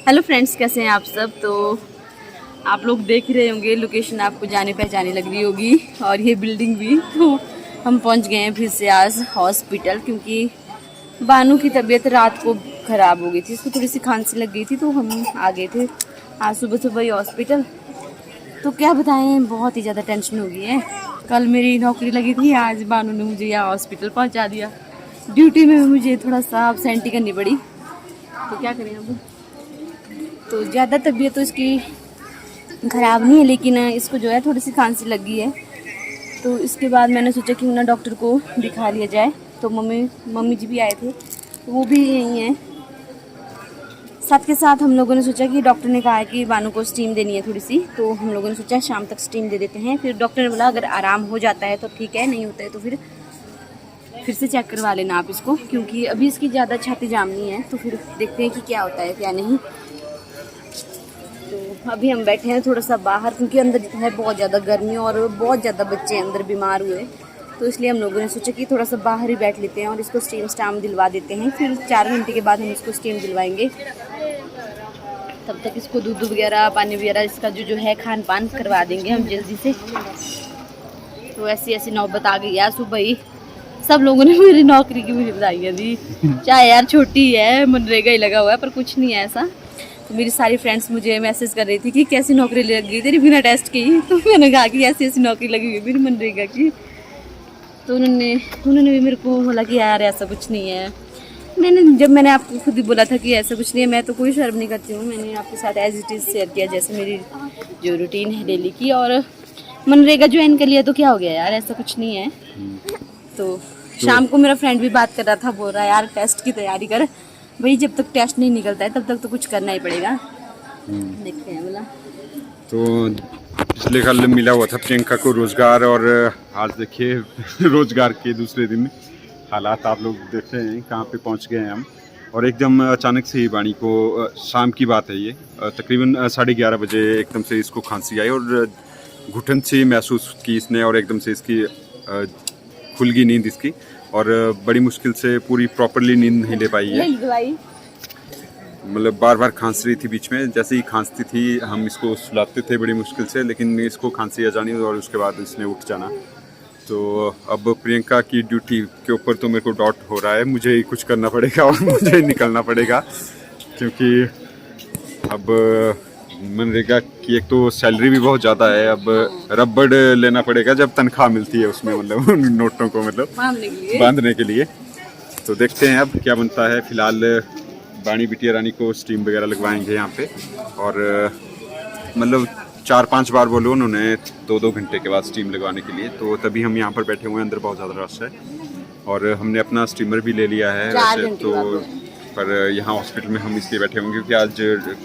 Hello friends, कैसे हैं आप सब। तो आप लोग देख ही रहे होंगे, लोकेशन आपको जाने पहचाने लग रही होगी और ये बिल्डिंग भी। तो हम पहुंच गए हैं फिर से आज हॉस्पिटल, क्योंकि बानू की तबीयत रात को ख़राब हो गई थी। इसको थोड़ी सी खांसी लग गई थी, तो हम आ गए थे आज सुबह सुबह ही हॉस्पिटल। तो क्या बताएं, बहुत ही ज़्यादा टेंशन हो गई है। कल मेरी नौकरी लगी थी, आज बानू ने मुझे यहाँ हॉस्पिटल पहुँचा दिया। ड्यूटी में मुझे थोड़ा सा absent करनी पड़ी, तो क्या करें अब। तो ज़्यादा तबीयत तो इसकी ख़राब नहीं है, लेकिन इसको जो है थोड़ी सी खांसी लग गई है। तो इसके बाद मैंने सोचा कि ना डॉक्टर को दिखा लिया जाए। तो मम्मी जी भी आए थे, तो वो भी यहीं हैं। साथ के साथ हम लोगों ने सोचा कि डॉक्टर ने कहा है कि बानू को स्टीम देनी है थोड़ी सी, तो हम लोगों ने सोचा शाम तक स्टीम दे देते हैं। फिर डॉक्टर ने बोला अगर आराम हो जाता है तो ठीक है, नहीं होता है तो फिर से चेक करवा लेना आप इसको, क्योंकि अभी इसकी ज़्यादा छाती जाम नहीं है। तो फिर देखते हैं कि क्या होता है क्या नहीं। तो अभी हम बैठे हैं थोड़ा सा बाहर, क्योंकि अंदर है बहुत ज़्यादा गर्मी और बहुत ज़्यादा बच्चे अंदर बीमार हुए। तो इसलिए हम लोगों ने सोचा कि थोड़ा सा बाहर ही बैठ लेते हैं और इसको स्टाम दिलवा देते हैं। फिर 4 घंटे के बाद हम इसको स्टीम दिलवाएंगे। तब तक इसको दूध वगैरह पानी वगैरह इसका जो है खान पान करवा देंगे हम जल्दी से। तो ऐसी नौबत आ गई यार। सुबह ही सब लोगों ने मेरी नौकरी की मुझे बधाइयाँ दी, चाहे यार छोटी है, मनरेगा ही लगा हुआ है, पर कुछ नहीं है ऐसा। तो मेरी सारी फ्रेंड्स मुझे मैसेज कर रही थी कि कैसी नौकरी लग गई तेरी बिना टेस्ट की। तो मैंने कहा कि ऐसी नौकरी लगी हुई है मेरी मनरेगा की। तो उन्होंने भी मेरे को बोला कि यार ऐसा कुछ नहीं है। मैंने आपको खुद ही बोला था कि ऐसा कुछ नहीं है, मैं तो कोई शर्म नहीं करती हूँ। मैंने आपके साथ एज इट इज़ शेयर किया जैसे मेरी जो रूटीन है डेली की। और मनरेगा ज्वाइन कर लिया तो क्या हो गया यार, ऐसा कुछ नहीं है। तो शाम को मेरा फ्रेंड भी बात कर रहा था, बोल रहा है यार टेस्ट की तैयारी कर भाई, जब तक टेस्ट नहीं निकलता है तब तक तो कुछ करना ही पड़ेगा। देखते हैं बोला। तो पिछले कल मिला हुआ था प्रियंका को रोजगार, और आज देखिए रोजगार के दूसरे दिन हालात आप लोग देख रहे हैं कहाँ पे पहुँच गए हैं हम। और एकदम अचानक से ही वाणी को शाम की बात है ये, तकरीबन 11:30 बजे एकदम से इसको खांसी आई और घुटन से महसूस की इसने, और एकदम से इसकी खुल गई नींद इसकी, और बड़ी मुश्किल से पूरी प्रॉपरली नींद नहीं ले पाई है। मतलब बार बार खांस रही थी बीच में, जैसे ही खांसती थी हम इसको सुलाते थे बड़ी मुश्किल से, लेकिन इसको खांसी आ जानी और उसके बाद इसने उठ जाना। तो अब प्रियंका की ड्यूटी के ऊपर तो मेरे को डाउट हो रहा है, मुझे ही कुछ करना पड़ेगा और मुझे ही निकलना पड़ेगा, क्योंकि अब मनरेगा की एक तो सैलरी भी बहुत ज़्यादा है। अब रबड़ लेना पड़ेगा जब तनख्वाह मिलती है उसमें, मतलब उन नोटों को मतलब बांधने के लिए। तो देखते हैं अब क्या बनता है। फिलहाल वाणी बिटिया रानी को स्टीम वगैरह लगवाएंगे यहाँ पे, और मतलब 4-5 बार बोलो उन्होंने 2-2 घंटे के बाद स्टीम लगवाने के लिए। तो तभी हम यहाँ पर बैठे हुए हैं, अंदर बहुत ज़्यादा रश है। और हमने अपना स्टीमर भी ले लिया है वैसे तो, पर यहाँ हॉस्पिटल में हम इसलिए बैठे होंगे क्योंकि आज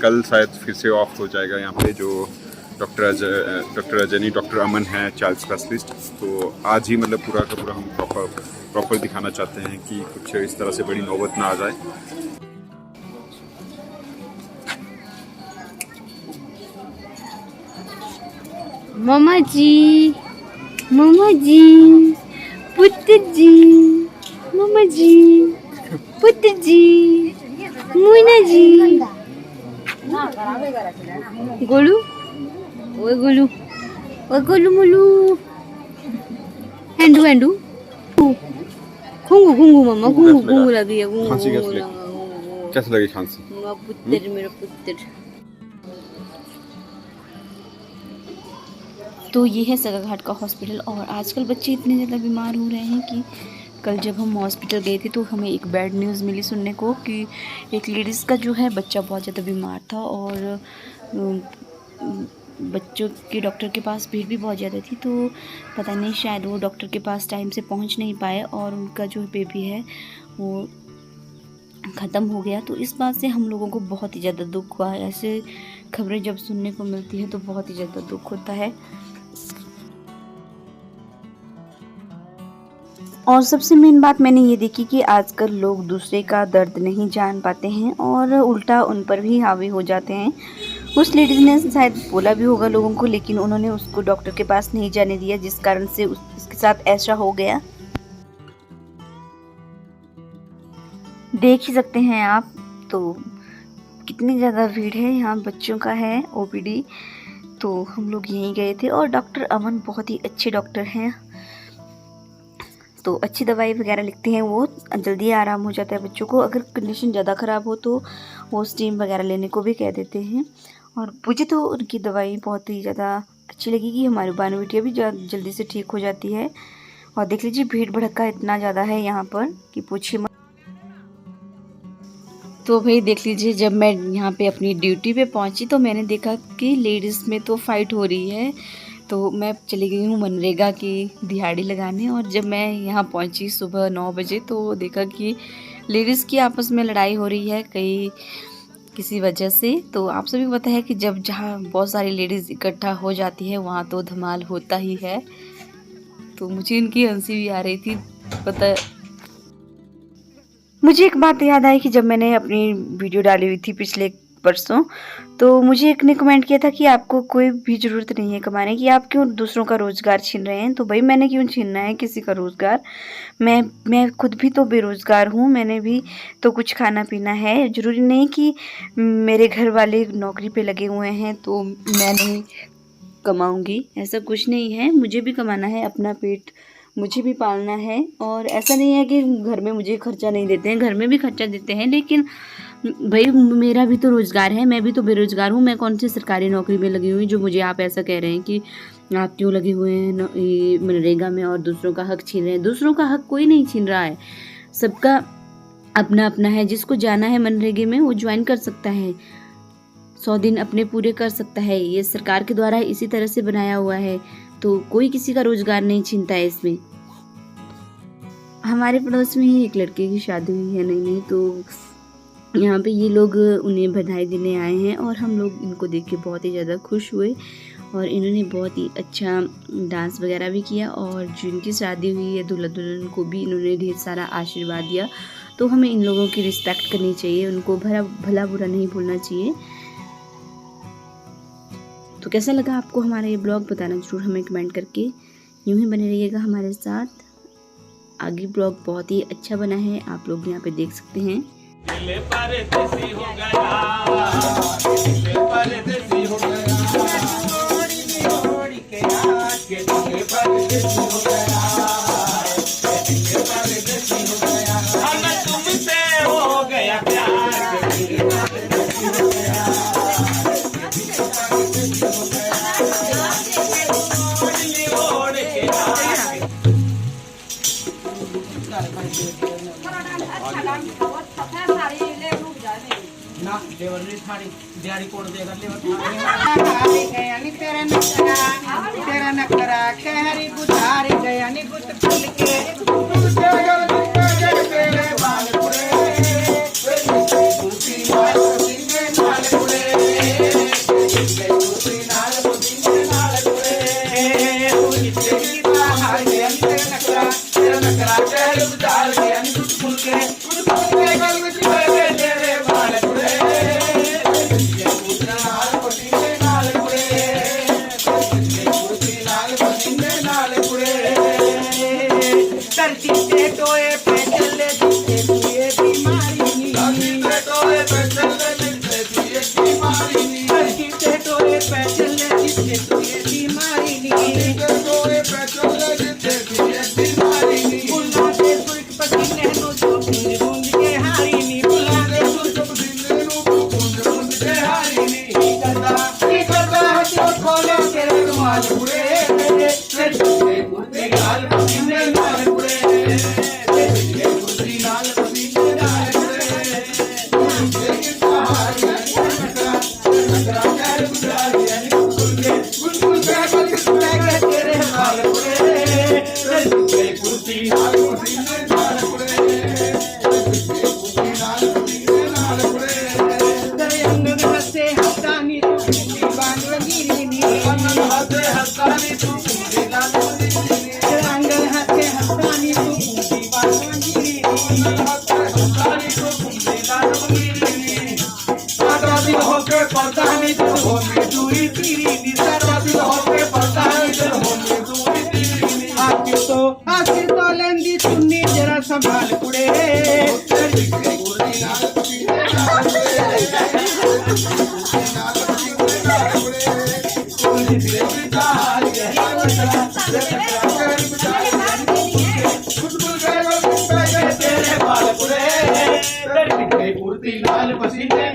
कल शायद फिर से ऑफ हो जाएगा यहाँ पे जो डॉक्टर अजय नहीं, डॉक्टर अमन है चाइल्ड स्पेशलिस्ट। तो आज ही मतलब पूरा का पूरा हम प्रॉपर दिखाना चाहते हैं कि कुछ इस तरह से बड़ी नौबत ना आ जाए। मामा जी, पुत्र जी, मामा जी, पुत्र जी, मुन्ना जी, गोलू, ओए गोलू, ओए गोलू मोलू, हेंडू, घुंगू मामा, घुंगू लगी है, कैसे लगी खांसी? पुत्र मेरा पुत्र। तो ये है सगाघाट का हॉस्पिटल। और आजकल बच्चे इतने ज़्यादा बीमार हो रहे हैं कि कल जब हम हॉस्पिटल गए थे तो हमें एक बैड न्यूज़ मिली सुनने को कि एक लेडीज़ का जो है बच्चा बहुत ज़्यादा बीमार था, और बच्चों के डॉक्टर के पास भीड़ भी बहुत ज़्यादा थी। तो पता नहीं शायद वो डॉक्टर के पास टाइम से पहुंच नहीं पाए और उनका जो बेबी है वो ख़त्म हो गया। तो इस बात से हम लोगों को बहुत ही ज़्यादा दुख हुआ है। ऐसे खबरें जब सुनने को मिलती है तो बहुत ही ज़्यादा दुख होता है। और सबसे मेन बात मैंने ये देखी कि आजकल लोग दूसरे का दर्द नहीं जान पाते हैं और उल्टा उन पर भी हावी हो जाते हैं। उस लेडीज़ ने शायद बोला भी होगा लोगों को, लेकिन उन्होंने उसको डॉक्टर के पास नहीं जाने दिया, जिस कारण से उसके साथ ऐसा हो गया। देख ही सकते हैं आप। तो कितनी इतनी ज़्यादा भीड़ है, यहाँ बच्चों का है ओपीडी, तो हम लोग यहीं गए थे। और डॉक्टर अमन बहुत ही अच्छे डॉक्टर हैं, तो अच्छी दवाई वगैरह लिखते हैं, वो जल्दी आराम हो जाता है बच्चों को। अगर कंडीशन ज़्यादा ख़राब हो तो वो स्टीम वगैरह लेने को भी कह देते हैं। और मुझे तो उनकी दवाई बहुत ही ज़्यादा अच्छी लगी कि हमारी बानू बिटिया भी जल्दी से ठीक हो जाती है। और देख लीजिए भीड़ भड़का इतना ज़्यादा है यहाँ पर कि पूछिए मत। तो भाई देख लीजिए, जब मैं यहाँ पे अपनी ड्यूटी पे पहुँची तो मैंने देखा कि लेडीज़ में तो फ़ाइट हो रही है, तो मैं चली गई हूँ मनरेगा की दिहाड़ी लगाने। और जब मैं यहाँ पहुँची सुबह 9 बजे तो देखा कि लेडीज़ की आपस में लड़ाई हो रही है किसी वजह से। तो आप सभी को पता है कि जब जहाँ बहुत सारी लेडीज़ इकट्ठा हो जाती है वहाँ तो धमाल होता ही है। तो मुझे इनकी हंसी भी आ रही थी। पता मुझे एक बात याद आई कि जब मैंने अपनी वीडियो डाली हुई थी पिछले परसों, तो मुझे एक ने कमेंट किया था कि आपको कोई भी ज़रूरत नहीं है कमाने की, आप क्यों दूसरों का रोज़गार छीन रहे हैं। तो भाई मैंने क्यों छीनना है किसी का रोज़गार, मैं खुद भी तो बेरोज़गार हूँ, मैंने भी तो कुछ खाना पीना है। ज़रूरी नहीं कि मेरे घर वाले नौकरी पे लगे हुए हैं तो मैं नहीं कमाऊँगी, ऐसा कुछ नहीं है। मुझे भी कमाना है, अपना पेट मुझे भी पालना है। और ऐसा नहीं है कि घर में मुझे खर्चा नहीं देते हैं, घर में भी खर्चा देते हैं, लेकिन भाई मेरा भी तो रोज़गार है, मैं भी तो बेरोज़गार हूँ। मैं कौन सी सरकारी नौकरी में लगी हुई जो मुझे आप ऐसा कह रहे हैं कि आप क्यों लगे हुए हैं मनरेगा में और दूसरों का हक छीन रहे हैं। दूसरों का हक कोई नहीं छीन रहा है, सबका अपना अपना है। जिसको जाना है मनरेगा में वो ज्वाइन कर सकता है, 100 दिन अपने पूरे कर सकता है। ये सरकार के द्वारा इसी तरह से बनाया हुआ है, तो कोई किसी का रोज़गार नहीं छीनता है इसमें। हमारे पड़ोस में ही एक लड़के की शादी हुई है नई, तो यहाँ पे ये लोग उन्हें बधाई देने आए हैं और हम लोग इनको देख के बहुत ही ज़्यादा खुश हुए। और इन्होंने बहुत ही अच्छा डांस वगैरह भी किया, और जिनकी शादी हुई है दूल्हा दुल्हन को भी इन्होंने ढेर सारा आशीर्वाद दिया। तो हमें इन लोगों की रिस्पेक्ट करनी चाहिए, उनको भला बुरा नहीं बोलना चाहिए। तो कैसा लगा आपको हमारा ये ब्लॉग, बताना ज़रूर हमें कमेंट करके। यूँ ही बने रहिएगा हमारे साथ, आगे ब्लॉग बहुत ही अच्छा बना है, आप लोग यहाँ पे देख सकते हैं। लेवल थाड़ी दिहाड़ी कोड देगा लेवल गया नी तेरा नखरा कहरी बुधारी गया नी गुट फूल के तेरे बाल पुरे दूसरी नाल पुदीने नाल पुरे दूसरी नाल पुदीने नाल पुरे तेरी बाहर गया नी तेरा नखरा कहरी बुधारी गया नी गुट फूल के गल विच तेरे बाल पुरे संभाल कुड़े पूर्ति लाल पसीने